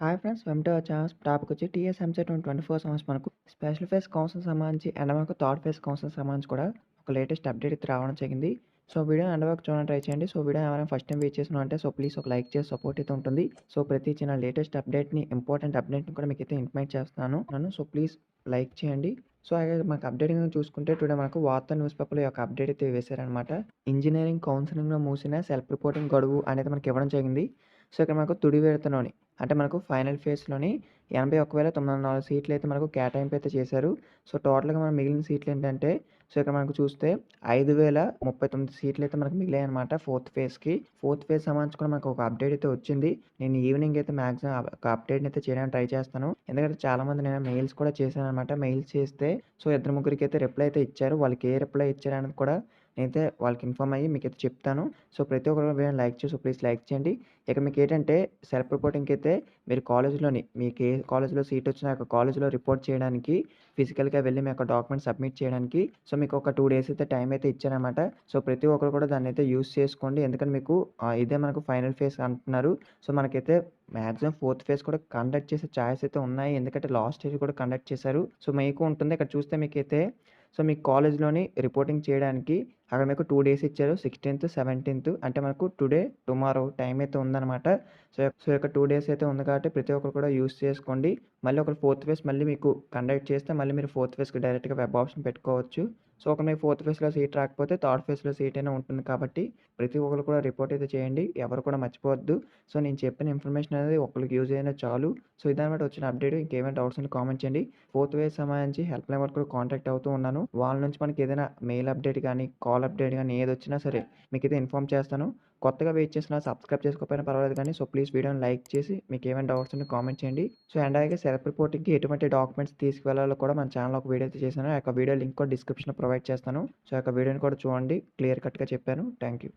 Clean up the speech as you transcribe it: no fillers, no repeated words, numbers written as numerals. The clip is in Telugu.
Hi friends, welcome to our channel. Topic వచ్చి టీఎస్ ఎంసెట్ 2024 సంవత్సరం మనకు స్పెషల్ ఫేస్ కౌన్సిలింగ్ సంబంధించి అండ్ మనకు థర్డ్ ఫేస్ కౌన్సిలింగ్ సంబంధించి కూడా ఒక లేటెస్ట్ అప్డేట్ అయితే రావడం జరిగింది. సో వీడియో ఎండ్ వరకు చూడడానికి ట్రై చేయండి. సో వీడియో ఎవరైనా ఫస్ట్ టైం వీచ్ చేసిన అంటే ప్లీజ్ ఒక లైక్ చేసి సపోర్ట్ అయితే ఉంటుంది. సో ప్రతి చిన్న లేటెస్ట్ అప్డేట్ని ఇంపార్టెంట్ అప్డేట్ని కూడా మీకు అయితే ఇన్ఫర్మేట్ చేస్తున్నాను. సో ప్లీజ్ లైక్ చేయండి. సో అలాగే మనకు అప్డేట్ చూసుకుంటే టుడే మనకు వార్తా న్యూస్ పేపర్లో యొక్క అప్డేట్ అయితే వేశారనమాట. ఇంజనీరింగ్ కౌన్సిలింగ్లో మూసిన సెల్ఫ్ రిపోర్టింగ్ గడువు అనేది మనకి ఇవ్వడం జరిగింది. సో ఇక్కడ మనకు తుడి విడతలోని అంటే మనకు ఫైనల్ ఫేజ్‌లోని 81,904 సీట్లు అయితే మనకు కేటాయింపు అయితే చేశారు. సో టోటల్‌గా మన మిగిలిన సీట్లు ఏంటంటే సో ఇక్కడ మనకు చూస్తే 5,039 సీట్లు అయితే మనకు మిగిలాయన్నమాట ఫోర్త్ ఫేజ్‌కి. ఫోర్త్ ఫేజ్ సంబంధించి కూడా మనకు ఒక అప్డేట్ అయితే వచ్చింది. నేను ఈవినింగ్ అయితే మాక్సిమం ఒక అప్డేట్‌ని అయితే చేయడానికి ట్రై చేస్తాను. ఎందుకంటే చాలామంది నేను మెయిల్స్ కూడా చేశానన్నమాట. మెయిల్స్ చేస్తే సో ఇద్దరు ముగ్గురికి అయితే రిప్లై అయితే ఇచ్చారు. వాళ్ళకి ఏ రిప్లై ఇచ్చారనేది కూడా నేనైతే వాళ్ళకి ఇన్ఫార్మ్ అయ్యి మీకైతే చెప్తాను. సో ప్రతి ఒక్కరు వీడియోని లైక్ చేసి ప్లీజ్ లైక్ చేయండి. ఇక మీకేంటంటే సెల్ఫ్ రిపోర్టింగ్‌కి అయితే మీరు కాలేజ్‌లోని మీకు ఏ కాలేజ్‌లో సీట్ వచ్చినా ఆ కాలేజ్‌లో రిపోర్ట్ చేయడానికి ఫిజికల్‌గా వెళ్లి మీ యొక్క డాక్యుమెంట్స్ సబ్మిట్ చేయడానికి సో మీకు ఒక 2 డేస్ అయితే టైం అయితే ఇచ్చారన్నమాట. సో ప్రతి ఒక్కరు కూడా దాన్నైతే యూజ్ చేసుకోండి. ఎందుకంటే మీకు ఇదే మనకు ఫైనల్ ఫేజ్ అంటున్నారు. సో మనకైతే మాక్సిమం ఫోర్త్ ఫేజ్ కూడా కండక్ట్ చేసే ఛాయిస్ అయితే ఉన్నాయి. ఎందుకంటే లాస్ట్ స్టేజ్ కూడా కండక్ట్ చేశారు. సో మీకు ఉంటుంది. ఇక్కడ చూస్తే మీకైతే సో మీ కాలేజ్‌లోని రిపోర్టింగ్ చేయడానికి అక్కడ మీకు 2 డేస్ ఇచ్చారు. 16థ్, 17థ్ అంటే మనకు టుడే, టుమారో టైం అయితే ఉందన్నమాట. సో ఇక 2 డేస్ అయితే ఉంది కాబట్టి ప్రతి ఒక్కరు కూడా యూజ్ చేసుకోండి. మళ్ళీ ఒక ఫోర్త్ ఫేజ్ మళ్ళీ మీకు కండక్ట్ చేస్తే మళ్ళీ మీరు ఫోర్త్ ఫేజ్‌కి డైరెక్ట్‌గా వెబ్ ఆప్షన్ పెట్టుకోవచ్చు. సో ఒక మీకు ఫోర్త్ ఫేజ్‌లో సీట్ రాకపోతే థర్డ్ ఫేజ్‌లో సీట్ అయినా ఉంటుంది కాబట్టి ప్రతి ఒక్కరు కూడా రిపోర్ట్ అయితే చేయండి. ఎవరు కూడా మర్చిపోవద్దు. సో నేను చెప్పిన ఇన్ఫర్మేషన్ అనేది ఒకళ్ళకి యూజ్ అయినా చాలు. సో ఇదన్నమాట వచ్చిన అప్డేట్. ఇంకేమైనా డౌట్స్ ఉంటే కామెంట్ చేయండి. ఫోర్త్ వేవ్ సంబంధించి హెల్ప్ లైన్ వరకు కూడా కాంటాక్ట్ అవుతూ ఉన్నాను. వాళ్ళ నుంచి మనకి ఏదైనా మెయిల్ అప్డేట్ కానీ, కాల్ అప్డేట్ కానీ ఏదొచ్చినా సరే మీకైతే ఇన్ఫార్మ్ చేస్తాను. కొత్తగా వెయిట్ చేసినా సబ్స్క్రైబ్ చేసుకోకపోయినా పర్వాలేదు కానీ సో ప్లీజ్ వీడియోని లైక్ చేసి మీకు ఏమైనా డౌట్స్ ఉంటే కామెంట్ చేయండి. సో అండ్ అలాగే సెల్ఫ్ రిపోర్టింగ్‌కి ఎటువంటి డాక్యుమెంట్స్ తీసుకువెళ్ళాలో కూడా మన ఛానల్‌లో ఒక వీడియో అయితే చేశాను. ఆ యొక్క వీడియో లింక్ కూడా డిస్క్రిప్షన్‌లో ప్రొవైడ్ చేస్తాను. సో ఆ యొక్క వీడియోని కూడా చూడండి. క్లియర్ కట్‌గా చెప్పాను. Thank you.